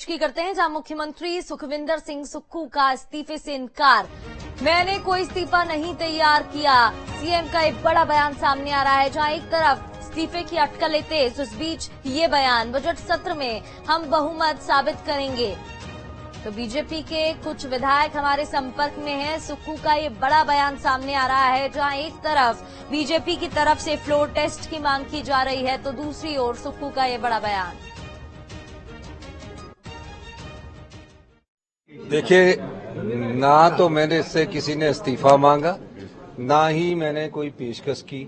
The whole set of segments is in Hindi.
की करते हैं, जहां मुख्यमंत्री सुखविंदर सिंह सुक्खू का इस्तीफे से इनकार। मैंने कोई इस्तीफा नहीं तैयार किया, सीएम का एक बड़ा बयान सामने आ रहा है। जहां एक तरफ इस्तीफे की अटकलें तेज, उस बीच ये बयान, बजट सत्र में हम बहुमत साबित करेंगे। तो बीजेपी के कुछ विधायक हमारे संपर्क में हैं। सुक्खू का ये बड़ा बयान सामने आ रहा है, जहां एक तरफ बीजेपी की तरफ से फ्लोर टेस्ट की मांग की जा रही है, तो दूसरी ओर सुक्खू का ये बड़ा बयान। देखिए, ना तो मैंने इससे किसी ने इस्तीफा मांगा, ना ही मैंने कोई पेशकश की।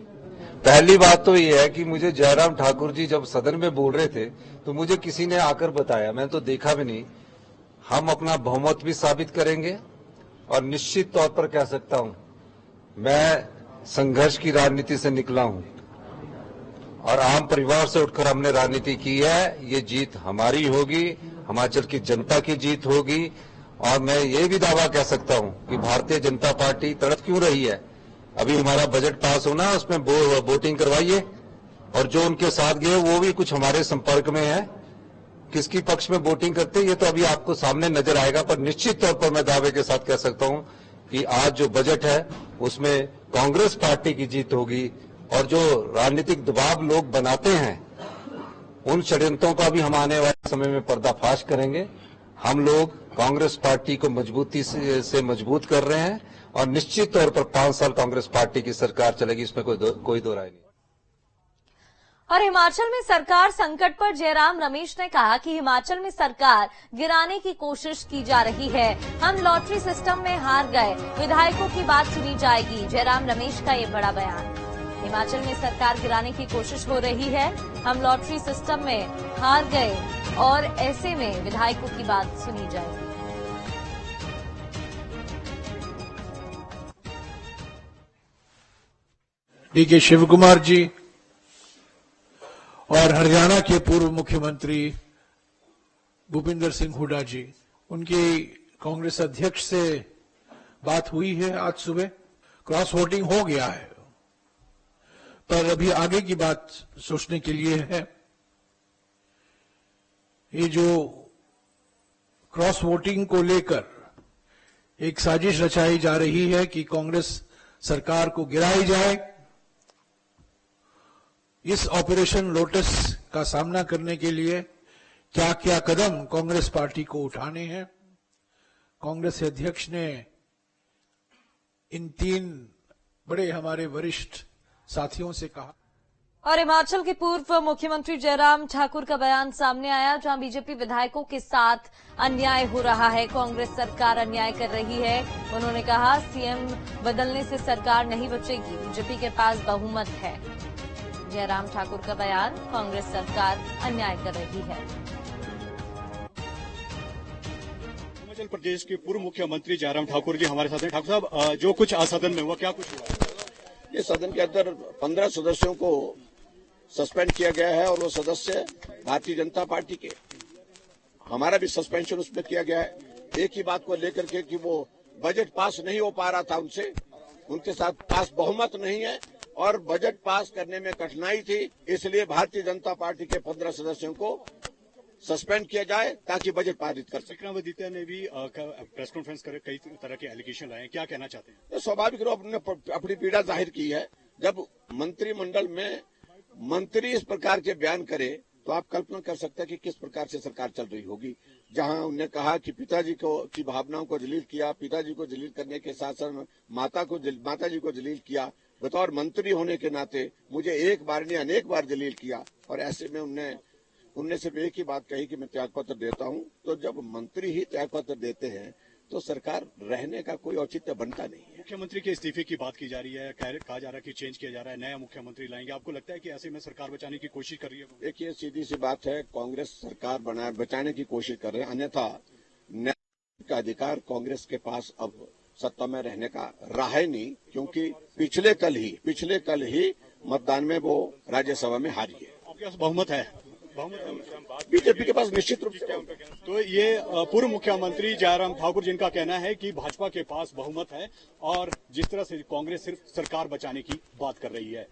पहली बात तो ये है कि मुझे जयराम ठाकुर जी जब सदन में बोल रहे थे तो मुझे किसी ने आकर बताया, मैंने तो देखा भी नहीं। हम अपना बहुमत भी साबित करेंगे और निश्चित तौर पर कह सकता हूं, मैं संघर्ष की राजनीति से निकला हूं और आम परिवार से उठकर हमने राजनीति की है। ये जीत हमारी होगी, हिमाचल की जनता की जीत होगी। और मैं ये भी दावा कह सकता हूं कि भारतीय जनता पार्टी तड़प क्यों रही है। अभी हमारा बजट पास होना, उसमें वोटिंग करवाइए, और जो उनके साथ गए वो भी कुछ हमारे संपर्क में है। किसकी पक्ष में वोटिंग करते हैं ये तो अभी आपको सामने नजर आएगा, पर निश्चित तौर पर मैं दावे के साथ कह सकता हूं कि आज जो बजट है उसमें कांग्रेस पार्टी की जीत होगी। और जो राजनीतिक दबाव लोग बनाते हैं, उन षड्यंत्रों का भी हम आने वाले समय में पर्दाफाश करेंगे। हम लोग कांग्रेस पार्टी को मजबूती से मजबूत कर रहे हैं और निश्चित तौर पर 5 साल कांग्रेस पार्टी की सरकार चलेगी, इसमें कोई दो राय नहीं। और हिमाचल में सरकार संकट पर जयराम रमेश ने कहा कि हिमाचल में सरकार गिराने की कोशिश की जा रही है। हम लॉटरी सिस्टम में हार गए, विधायकों की बात सुनी जाएगी। जयराम रमेश का ये बड़ा बयान। हिमाचल में सरकार गिराने की कोशिश हो रही है, हम लॉटरी सिस्टम में हार गए और ऐसे में विधायकों की बात सुनी जाएगी। डीके शिव कुमार जी और हरियाणा के पूर्व मुख्यमंत्री भूपिंदर सिंह हुड्डा जी, उनकी कांग्रेस अध्यक्ष से बात हुई है आज सुबह। क्रॉस वोटिंग हो गया है, पर अभी आगे की बात सोचने के लिए है। ये जो क्रॉस वोटिंग को लेकर एक साजिश रचाई जा रही है कि कांग्रेस सरकार को गिराई जाए, इस ऑपरेशन लोटस का सामना करने के लिए क्या क्या कदम कांग्रेस पार्टी को उठाने हैं, कांग्रेस अध्यक्ष ने इन 3 बड़े हमारे वरिष्ठ साथियों से कहा। और हिमाचल के पूर्व मुख्यमंत्री जयराम ठाकुर का बयान सामने आया, जहां बीजेपी विधायकों के साथ अन्याय हो रहा है, कांग्रेस सरकार अन्याय कर रही है। उन्होंने कहा, सीएम बदलने से सरकार नहीं बचेगी, बीजेपी के पास बहुमत है। जयराम ठाकुर का बयान, कांग्रेस सरकार अन्याय कर रही है। हिमाचल प्रदेश के पूर्व मुख्यमंत्री जयराम ठाकुर जी हमारे साथ हैं। ठाकुर साहब, जो कुछ आज सदन में हुआ, क्या कुछ हुआ? ये सदन के अंदर 15 सदस्यों को सस्पेंड किया गया है और वो सदस्य भारतीय जनता पार्टी के, हमारा भी सस्पेंशन उसमें किया गया है। एक ही बात को लेकर के कि वो बजट पास नहीं हो पा रहा था, उनके साथ पास बहुमत नहीं है और बजट पास करने में कठिनाई थी, इसलिए भारतीय जनता पार्टी के 15 सदस्यों को सस्पेंड किया जाए ताकि बजट पारित कर सके। विक्रमादित्य ने भी प्रेस कॉन्फ्रेंस कर कई तरह के एलिगेशन लाए, क्या कहना चाहते हैं? तो स्वाभाविक रूप ने अपनी पीड़ा जाहिर की है। जब मंत्रिमंडल में मंत्री इस प्रकार के बयान करे तो आप कल्पना कर सकते हैं कि किस प्रकार से सरकार चल रही होगी। जहां उन्होंने कहा कि पिताजी की भावनाओं को जलील किया, पिताजी को जलील करने के साथ साथ माता जी को जलील किया। बतौर मंत्री होने के नाते मुझे एक बार नहीं अनेक बार जलील किया और ऐसे में उनने सिर्फ एक ही बात कही कि मैं त्यागपत्र देता हूं। तो जब मंत्री ही त्यागपत्र देते हैं तो सरकार रहने का कोई औचित्य बनता नहीं है। मुख्यमंत्री के इस्तीफे की बात की जा रही है, कहा जा रहा है कि चेंज किया जा रहा है, नया मुख्यमंत्री लाएंगे। आपको लगता है कि ऐसे में सरकार बचाने की कोशिश कर रही है? देखिए, सीधी सी बात है, कांग्रेस सरकार बचाने की कोशिश कर रहे हैं, अन्यथा न्याय का अधिकार कांग्रेस के पास अब सत्ता में रहने का रहा ही नहीं, क्योंकि पिछले कल ही मतदान में वो राज्यसभा में हारी है। आपके पास बहुमत है? बीजेपी के पास निश्चित रूप से। तो ये पूर्व मुख्यमंत्री जयराम ठाकुर जिनका कहना है कि भाजपा के पास बहुमत है और जिस तरह से कांग्रेस सिर्फ सरकार बचाने की बात कर रही है।